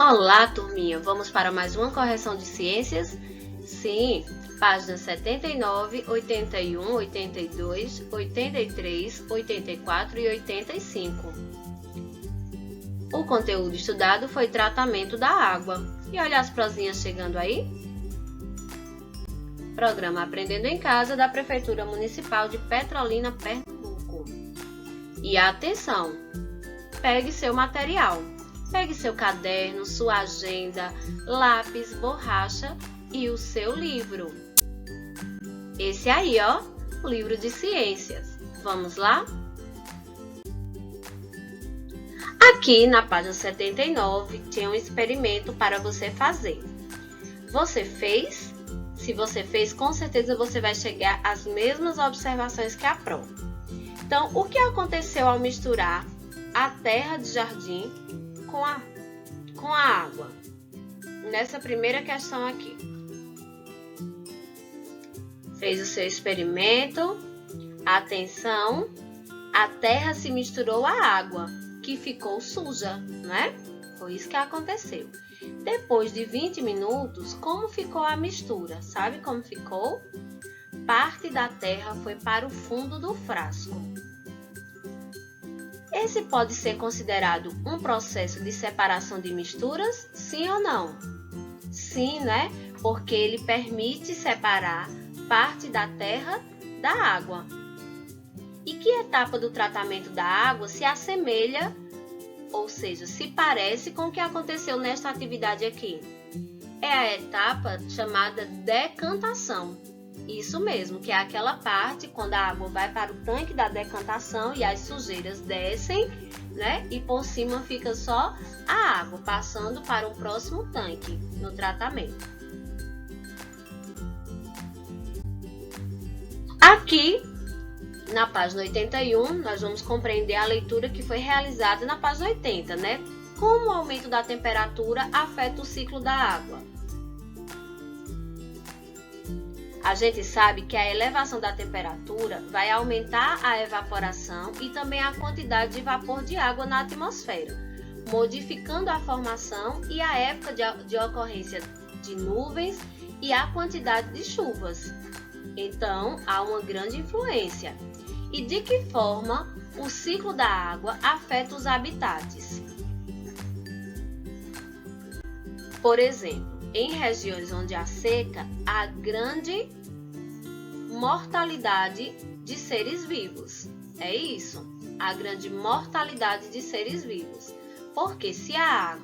Olá, turminha! Vamos para mais uma correção de ciências? Sim, páginas 79, 81, 82, 83, 84 e 85. O conteúdo estudado foi tratamento da água. E olha as prosinhas chegando aí? Programa Aprendendo em Casa da Prefeitura Municipal de Petrolina, Pernambuco. E atenção! Pegue seu material. Pegue seu caderno, sua agenda, lápis, borracha e o seu livro. Esse aí, ó, o livro de ciências. Vamos lá? Aqui na página 79 tem um experimento para você fazer. Você fez? Se você fez, com certeza você vai chegar às mesmas observações que a prova. Então, o que aconteceu ao misturar a terra de jardim com a água? Nessa primeira questão aqui. Fez o seu experimento. Atenção, a terra se misturou à água, que ficou suja, né? Foi isso que aconteceu. Depois de 20 minutos, como ficou a mistura? Sabe como ficou? Parte da terra foi para o fundo do frasco. Esse pode ser considerado um processo de separação de misturas? Sim ou não? Sim, né? Porque ele permite separar parte da terra da água. E que etapa do tratamento da água se assemelha, ou seja, se parece com o que aconteceu nesta atividade aqui? É a etapa chamada decantação. Isso mesmo, que é aquela parte quando a água vai para o tanque da decantação e as sujeiras descem, né? E por cima fica só a água, passando para um próximo tanque no tratamento. Aqui, na página 81, nós vamos compreender a leitura que foi realizada na página 80, né? Como o aumento da temperatura afeta o ciclo da água. A gente sabe que a elevação da temperatura vai aumentar a evaporação e também a quantidade de vapor de água na atmosfera, modificando a formação e a época de ocorrência de nuvens e a quantidade de chuvas. Então, há uma grande influência. E de que forma o ciclo da água afeta os habitats? Por exemplo, em regiões onde há seca, há grande mortalidade de seres vivos. É isso, a grande mortalidade de seres vivos. Porque se há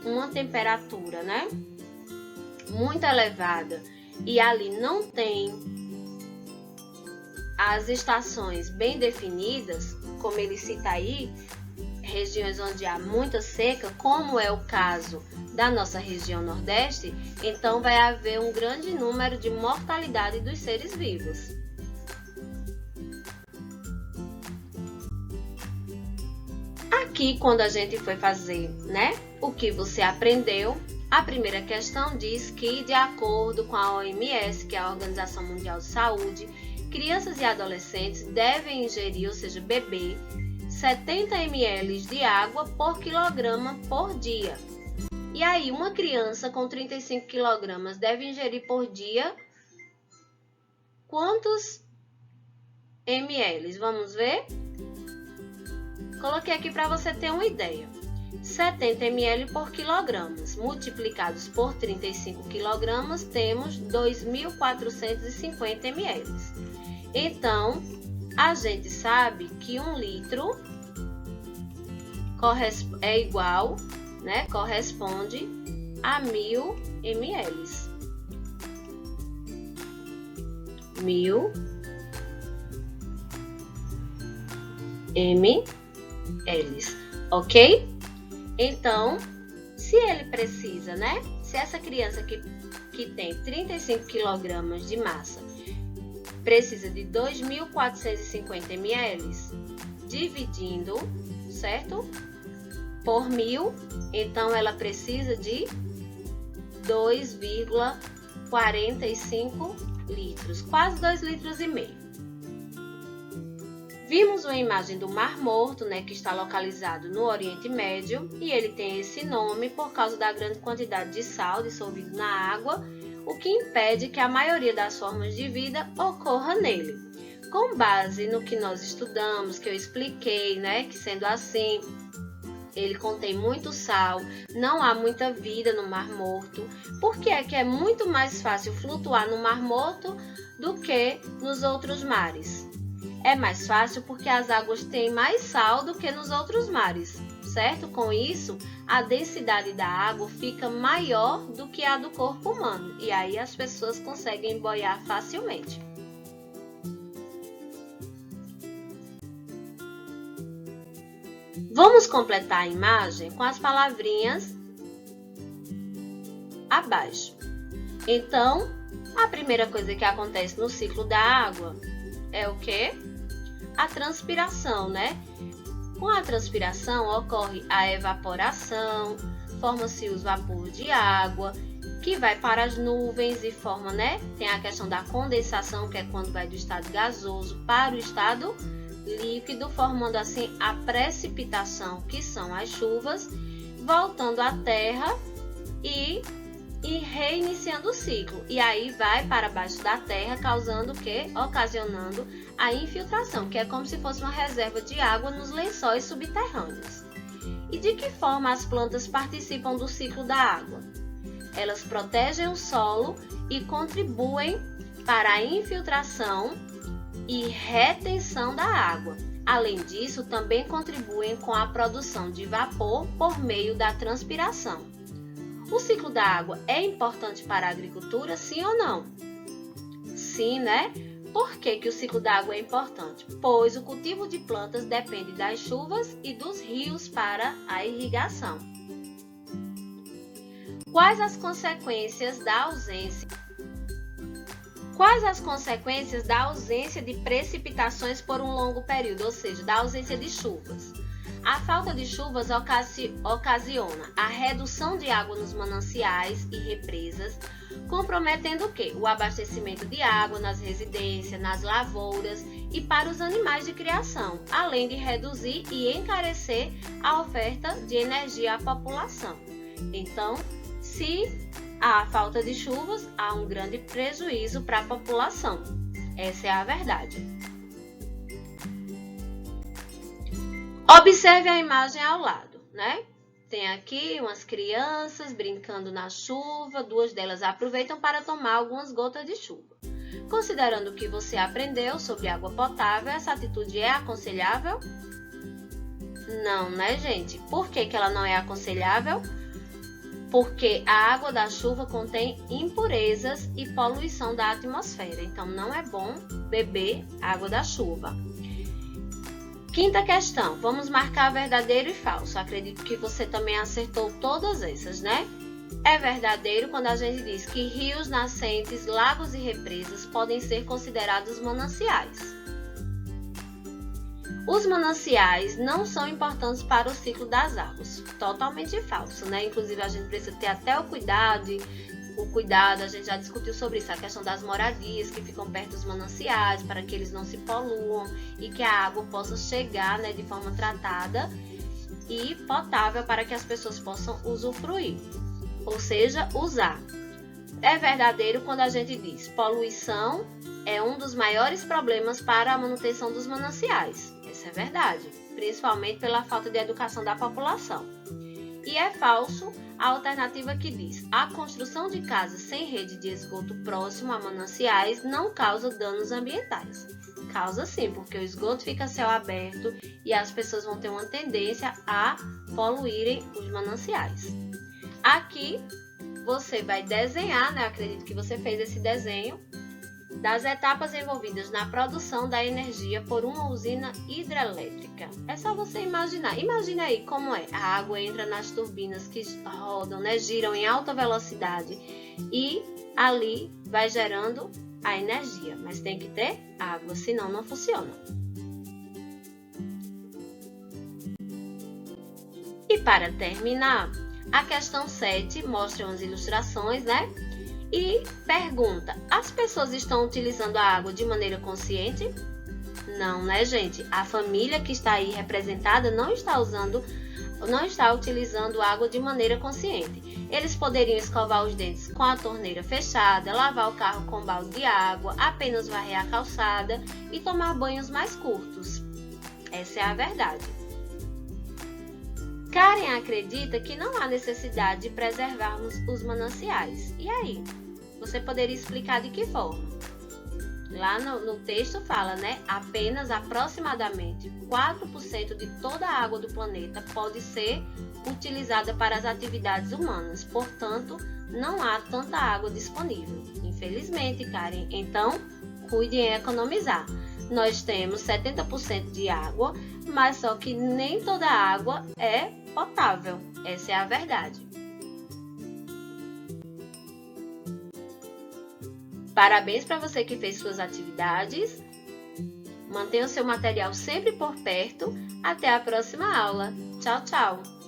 uma temperatura, né, muito elevada e ali não tem as estações bem definidas, como ele cita aí, regiões onde há muita seca, como é o caso da nossa região Nordeste, então vai haver um grande número de mortalidade dos seres vivos. Aqui, quando a gente foi fazer, né, o que você aprendeu, a primeira questão diz que, de acordo com a OMS, que é a Organização Mundial de Saúde, crianças e adolescentes devem ingerir, ou seja, beber, 70 ml de água por quilograma por dia. E aí, uma criança com 35 kg deve ingerir por dia quantos ml? Vamos ver? Coloquei aqui para você ter uma ideia. 70 ml por quilogramas, multiplicados por 35 kg, temos 2.450 ml. Então, a gente sabe que 1 litro é igual, né, corresponde a 1.000 ml. 1.000 ml, ok? Então, se ele precisa, né, se essa criança que tem 35 kg de massa precisa de 2.450 ml, dividindo, certo? Por 1.000, então ela precisa de 2,45 litros, quase 2,5 litros. Vimos uma imagem do Mar Morto, né, que está localizado no Oriente Médio, e ele tem esse nome por causa da grande quantidade de sal dissolvido na água, o que impede que a maioria das formas de vida ocorra nele. Com base no que nós estudamos, que eu expliquei, né, que sendo assim, ele contém muito sal, não há muita vida no Mar Morto. Por que é que é muito mais fácil flutuar no Mar Morto do que nos outros mares? É mais fácil porque as águas têm mais sal do que nos outros mares, certo? Com isso, a densidade da água fica maior do que a do corpo humano e aí as pessoas conseguem boiar facilmente. Vamos completar a imagem com as palavrinhas abaixo. Então, a primeira coisa que acontece no ciclo da água é o quê? A transpiração, né? Com a transpiração ocorre a evaporação, forma-se os vapores de água, que vai para as nuvens e forma, né? Tem a questão da condensação, que é quando vai do estado gasoso para o estado líquido, formando assim a precipitação, que são as chuvas, voltando à terra e reiniciando o ciclo. E aí vai para baixo da terra, causando o quê? Ocasionando a infiltração, que é como se fosse uma reserva de água nos lençóis subterrâneos. E de que forma as plantas participam do ciclo da água? Elas protegem o solo e contribuem para a infiltração e retenção da água. Além disso, também contribuem com a produção de vapor por meio da transpiração. O ciclo da água é importante para a agricultura, sim ou não? Sim, né? Por que o ciclo da água é importante? Pois o cultivo de plantas depende das chuvas e dos rios para a irrigação. Quais as consequências da ausência? Quais as consequências da ausência de precipitações por um longo período, ou seja, da ausência de chuvas? A falta de chuvas ocasiona a redução de água nos mananciais e represas, comprometendo o quê? O abastecimento de água nas residências, nas lavouras e para os animais de criação, além de reduzir e encarecer a oferta de energia à população. Então, se há falta de chuvas, há um grande prejuízo para a população. Essa é a verdade. Observe a imagem ao lado, né? Tem aqui umas crianças brincando na chuva, duas delas aproveitam para tomar algumas gotas de chuva. Considerando o que você aprendeu sobre água potável, essa atitude é aconselhável? Não, né, gente? Por que ela não é aconselhável? Porque a água da chuva contém impurezas e poluição da atmosfera, então não é bom beber água da chuva. Quinta questão, vamos marcar verdadeiro e falso. Acredito que você também acertou todas essas, né? É verdadeiro quando a gente diz que rios, nascentes, lagos e represas podem ser considerados mananciais. Os mananciais não são importantes para o ciclo das águas. Totalmente falso, né? Inclusive a gente precisa ter até o cuidado, a gente já discutiu sobre isso, a questão das moradias que ficam perto dos mananciais, para que eles não se poluam e que a água possa chegar, né, de forma tratada e potável para que as pessoas possam usufruir, ou seja, usar. É verdadeiro quando a gente diz poluição é um dos maiores problemas para a manutenção dos mananciais. Isso é verdade, principalmente pela falta de educação da população. E é falso a alternativa que diz: a construção de casas sem rede de esgoto próximo a mananciais não causa danos ambientais. Causa sim, porque o esgoto fica a céu aberto e as pessoas vão ter uma tendência a poluírem os mananciais. Aqui você vai desenhar, né? Acredito que você fez esse desenho das etapas envolvidas na produção da energia por uma usina hidrelétrica. É só você imaginar. Imagina aí como é. A água entra nas turbinas que rodam, né, giram em alta velocidade e ali vai gerando a energia. Mas tem que ter água, senão não funciona. E para terminar, a questão 7 mostra umas ilustrações, né? E pergunta: as pessoas estão utilizando a água de maneira consciente? Não, né, gente? A família que está aí representada não está utilizando água de maneira consciente. Eles poderiam escovar os dentes com a torneira fechada, lavar o carro com balde de água, apenas varrer a calçada e tomar banhos mais curtos. Essa é a verdade. Karen acredita que não há necessidade de preservarmos os mananciais. E aí? Você poderia explicar de que forma? Lá no texto fala, né? Apenas aproximadamente 4% de toda a água do planeta pode ser utilizada para as atividades humanas. Portanto, não há tanta água disponível. Infelizmente, Karen. Então, cuide em economizar. Nós temos 70% de água, mas só que nem toda a água é potável. Essa é a verdade. Parabéns para você que fez suas atividades. Mantenha o seu material sempre por perto. Até a próxima aula. Tchau, tchau!